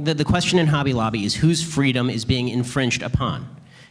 The question in Hobby Lobby is whose freedom is being infringed upon.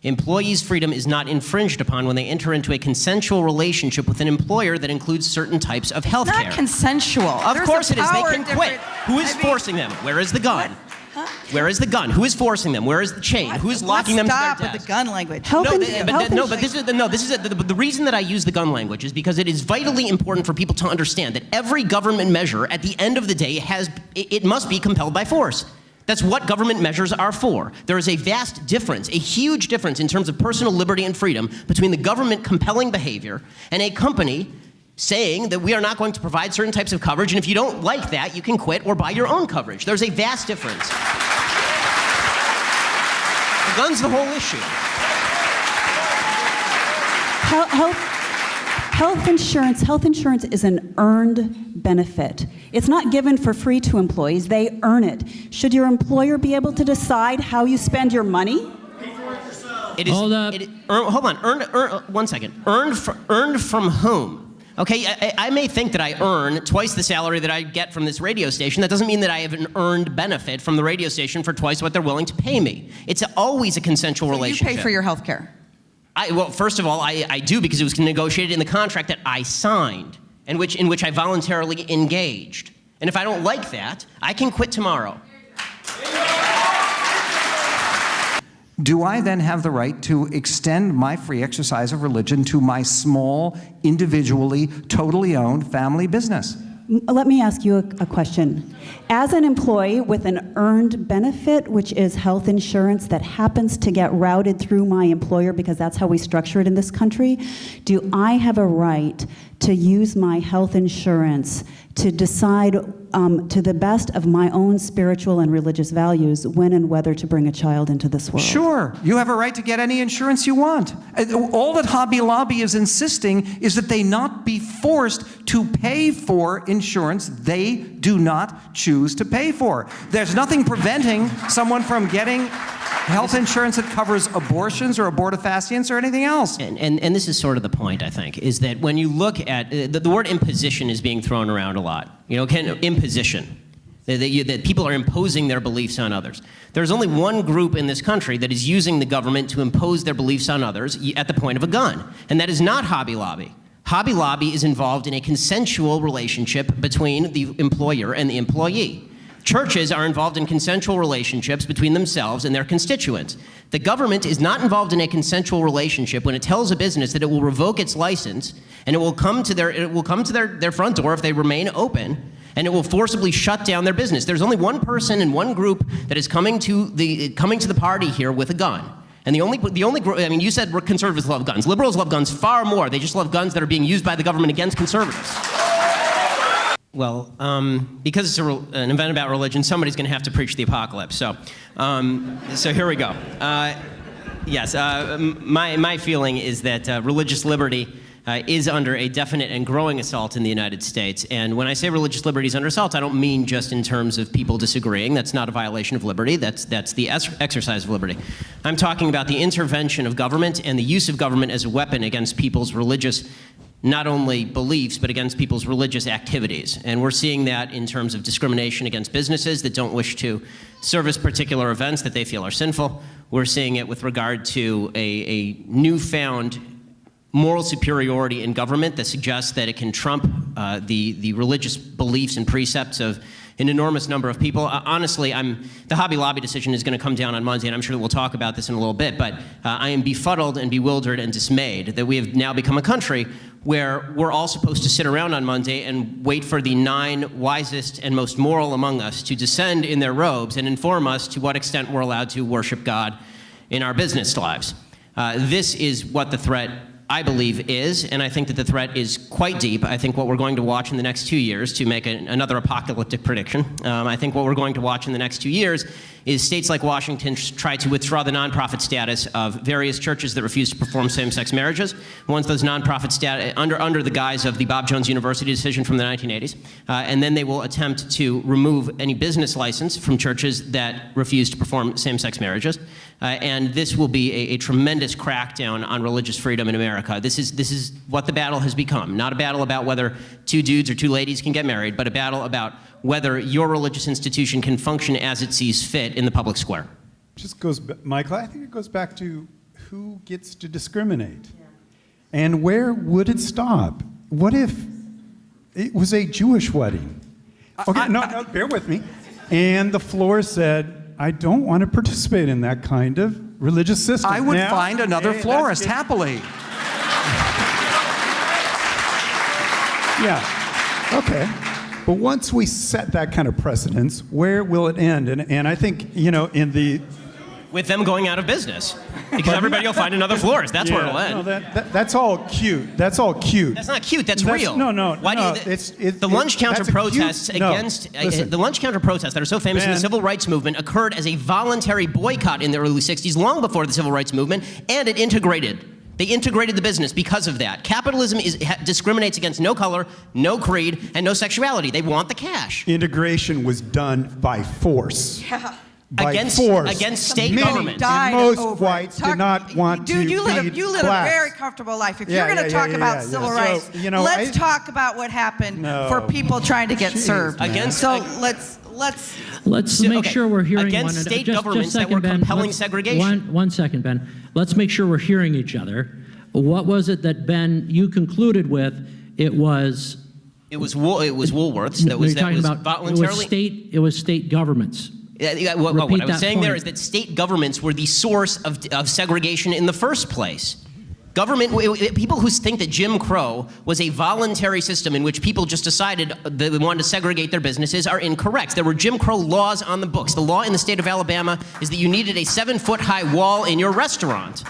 Employees' freedom is not infringed upon when they enter into a consensual relationship with an employer that includes certain types of health care. Not consensual. Of course it is. They can quit. Who is forcing them? Where is the gun? Huh? Where is the gun? Who is forcing them? Where is the chain? Who is locking them to their desk? Stop with the gun language. The reason that I use the gun language is because it is vitally important for people to understand that every government measure, at the end of the day, it must be compelled by force. That's what government measures are for. There is a vast difference, a huge difference in terms of personal liberty and freedom between the government compelling behavior and a company saying that we are not going to provide certain types of coverage, and if you don't like that, you can quit or buy your own coverage. There's a vast difference. The gun's the whole issue. Health insurance is an earned benefit. It's not given for free to employees, they earn it. Should your employer be able to decide how you spend your money? It is, hold up. Hold on, one second. Earned from whom? Okay, I may think that I earn twice the salary that I get from this radio station. That doesn't mean that I have an earned benefit from the radio station for twice what they're willing to pay me. It's always a consensual relationship. You pay for your health care? Well, first of all, I do because it was negotiated in the contract that I signed, in which I voluntarily engaged. And if I don't like that, I can quit tomorrow. Do I then have the right to extend my free exercise of religion to my small, individually, totally owned family business? Let me ask you a question. As an employee with an earned benefit, which is health insurance that happens to get routed through my employer because that's how we structure it in this country, do I have a right to use my health insurance to decide to the best of my own spiritual and religious values when and whether to bring a child into this world? Sure. You have a right to get any insurance you want. All that Hobby Lobby is insisting is that they not be forced to pay for insurance they do not choose to pay for. There's nothing preventing someone from getting health insurance that covers abortions or abortifacients or anything else. And this is sort of the point, I think, is that when you look at, the word imposition is being thrown around a lot. You know, imposition. That people are imposing their beliefs on others. There's only one group in this country that is using the government to impose their beliefs on others at the point of a gun, and that is not Hobby Lobby. Hobby Lobby is involved in a consensual relationship between the employer and the employee. Churches are involved in consensual relationships between themselves and their constituents. The government is not involved in a consensual relationship when it tells a business that it will revoke its license and it will come to their front door if they remain open, and it will forcibly shut down their business. There's only one person and one group that is coming to the party here with a gun. And the only group, I mean, you said conservatives love guns. Liberals love guns far more. They just love guns that are being used by the government against conservatives. Well, because it's an event about religion, somebody's going to have to preach the apocalypse. So here we go. Yes, my feeling is that religious liberty is under a definite and growing assault in the United States. And when I say religious liberty is under assault, I don't mean just in terms of people disagreeing. That's not a violation of liberty. That's the exercise of liberty. I'm talking about the intervention of government and the use of government as a weapon against people's religious, not only beliefs, but against people's religious activities. And we're seeing that in terms of discrimination against businesses that don't wish to service particular events that they feel are sinful. We're seeing it with regard to a newfound moral superiority in government that suggests that it can trump the religious beliefs and precepts of an enormous number of people. Honestly, the Hobby Lobby decision is going to come down on Monday, and I'm sure that we'll talk about this in a little bit, but I am befuddled and bewildered and dismayed that we have now become a country where we're all supposed to sit around on Monday and wait for the 9 wisest and most moral among us to descend in their robes and inform us to what extent we're allowed to worship God in our business lives. This is what the threat, I believe, is, and I think that the threat is quite deep. I think what we're going to watch in the next 2 years, to make another apocalyptic prediction, I think what we're going to watch in the next 2 years is states like Washington try to withdraw the nonprofit status of various churches that refuse to perform same-sex marriages. Once those nonprofit status, under the guise of the Bob Jones University decision from the 1980s, and then they will attempt to remove any business license from churches that refuse to perform same-sex marriages. And this will be a tremendous crackdown on religious freedom in America. America. This is what the battle has become. Not a battle about whether two dudes or two ladies can get married, but a battle about whether your religious institution can function as it sees fit in the public square. Just goes, Michael, I think it goes back to who gets to discriminate. And where would it stop? What if it was a Jewish wedding? Okay, no, bear with me. And the floor said, I don't want to participate in that kind of religious system. I would Now, find another florist happily. Yeah, okay. But once we set that kind of precedence, where will it end? And I think, in the... With them going out of business. Because everybody will find another florist. That's where it'll end. No, that's all cute. That's all cute. That's not cute. That's real. The lunch counter protests the lunch counter protests that are so famous in the civil rights movement occurred as a voluntary boycott in the early 60s, long before the civil rights movement, and it integrated. They integrated the business because of that. Capitalism discriminates against no color, no creed, and no sexuality. They want the cash. Integration was done by force. Yeah. Against state government. Most whites did not want to feed you live a very comfortable life. If you're going to talk about civil rights, let's talk about what happened for people trying to get served. Let's make sure we're hearing against one state just governments second, that were Ben. compelling segregation. One second, Ben. Let's make sure we're hearing each other. What was it that, Ben, you concluded with? It was Woolworths that was voluntarily. It was state governments. What I was saying there is that state governments were the source of segregation in the first place. People who think that Jim Crow was a voluntary system in which people just decided that they wanted to segregate their businesses are incorrect. There were Jim Crow laws on the books. The law in the state of Alabama is that you needed a 7-foot-high wall in your restaurant.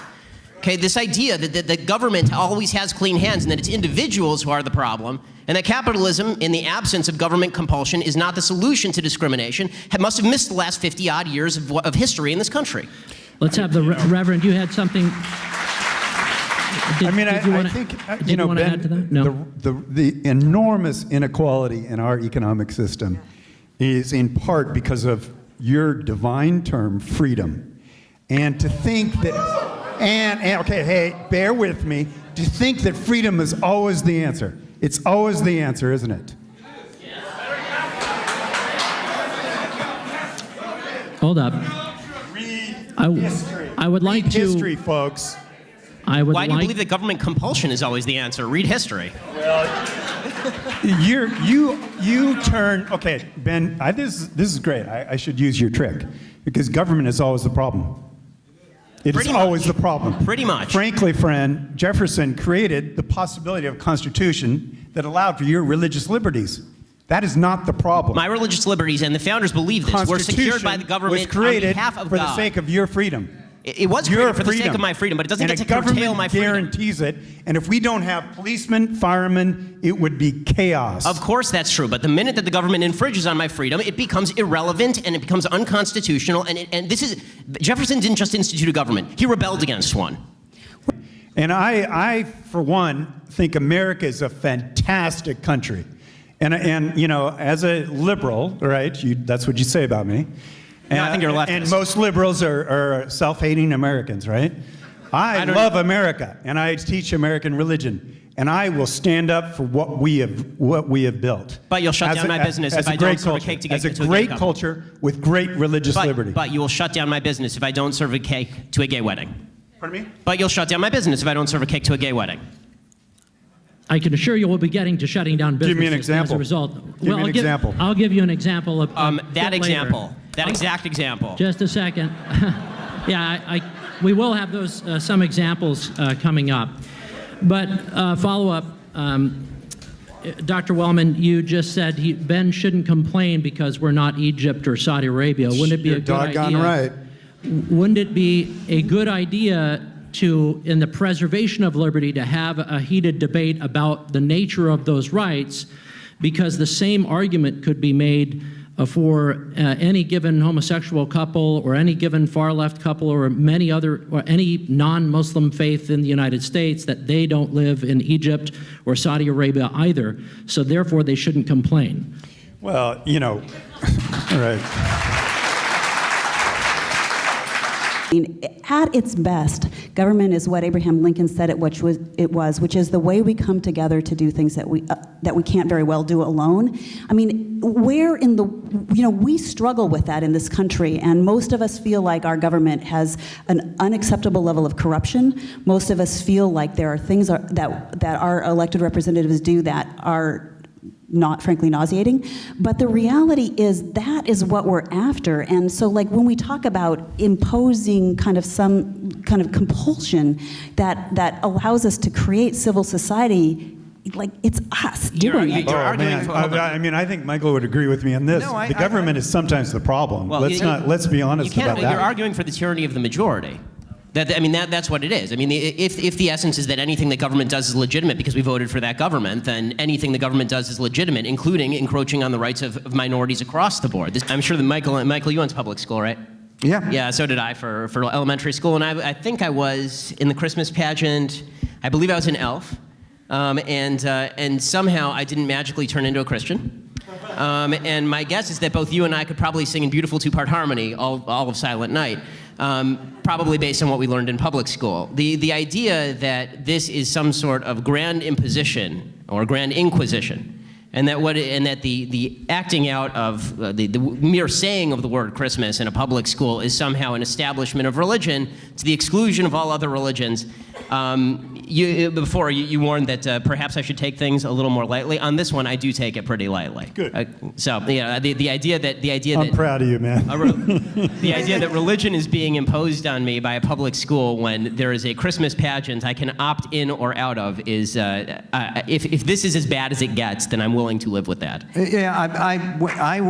Okay, this idea that the government always has clean hands and that it's individuals who are the problem, and that capitalism, in the absence of government compulsion, is not the solution to discrimination, must have missed the last 50-odd years of history in this country. Let's have the Reverend. You had something. I think Ben, No. the enormous inequality in our economic system is in part because of your divine term, freedom. And to think that... okay, hey, bear with me. To think that freedom is always the answer. It's always the answer, isn't it? Hold up. I would like to... History, folks. Why do you believe that government compulsion is always the answer? Read history. You turn... Okay, Ben, this is great. I should use your trick. Because government is always the problem. It is always the problem. Pretty much. Frankly, friend, Jefferson created the possibility of a constitution that allowed for your religious liberties. That is not the problem. My religious liberties, and the founders believe this, were secured by the government was created on behalf of for God. the sake of your freedom. It was created for the sake of my freedom, but it doesn't get to curtail my freedom. And the government guarantees it, and if we don't have policemen, firemen, it would be chaos. Of course that's true, but the minute that the government infringes on my freedom, it becomes irrelevant and it becomes unconstitutional, and this is... Jefferson didn't just institute a government, he rebelled against one. And I, for one, think America is a fantastic country. And as a liberal, right, that's what you say about me. No, I think you're a leftist. And most liberals are self-hating Americans, right? I love America, and I teach American religion, and I will stand up for what we have built. But you'll shut down my business if I don't serve a cake to get to a gay couple. As a great culture with great religious liberty. But you will shut down my business if I don't serve a cake to a gay wedding. Pardon me? But you'll shut down my business if I don't serve a cake to a gay wedding. I can assure you we'll be getting to shutting down businesses Give me an example. as a result. Give me an example. I'll give you an example of that example. That exact example. Just a second. Yeah, we will have those some examples coming up. But follow-up, Dr. Wellman, you just said Ben shouldn't complain because we're not Egypt or Saudi Arabia. Wouldn't it be a good idea? Right. Wouldn't it be a good idea to, in the preservation of liberty, to have a heated debate about the nature of those rights? Because the same argument could be made for any given homosexual couple or any given far-left couple or any non-Muslim faith in the United States that they don't live in Egypt or Saudi Arabia either, so therefore they shouldn't complain. Well, all right. I mean, at its best, government is what Abraham Lincoln said it was, which is the way we come together to do things that we can't very well do alone. I mean, where in the, we struggle with that in this country, and most of us feel like our government has an unacceptable level of corruption. Most of us feel like there are things that our elected representatives do that are not, frankly, nauseating. But the reality is that is what we're after. And so, like, when we talk about imposing kind of some kind of compulsion that allows us to create civil society, like, it's us doing it. I mean, I think Michael would agree with me on this. The government is sometimes the problem. Well, let's be honest about that. You're arguing for the tyranny of the majority. That's what it is. I mean, if the essence is that anything the government does is legitimate because we voted for that government, then anything the government does is legitimate, including encroaching on the rights of minorities across the board. I'm sure that Michael, you went to public school, right? Yeah. Yeah, so did I for elementary school, and I think I was in the Christmas pageant. I believe I was an elf, and somehow I didn't magically turn into a Christian. And my guess is that both you and I could probably sing in beautiful two-part harmony all of Silent Night. Probably based on what we learned in public school. The idea that this is some sort of grand imposition or grand inquisition, and that the acting out of the mere saying of the word Christmas in a public school is somehow an establishment of religion to the exclusion of all other religions. Before you warned that perhaps I should take things a little more lightly. On this one, I do take it pretty lightly. Good. The idea that I'm proud of you, man. The idea that religion is being imposed on me by a public school when there is a Christmas pageant I can opt in or out of is, if this is as bad as it gets, then I'm willing to live with that. Yeah, I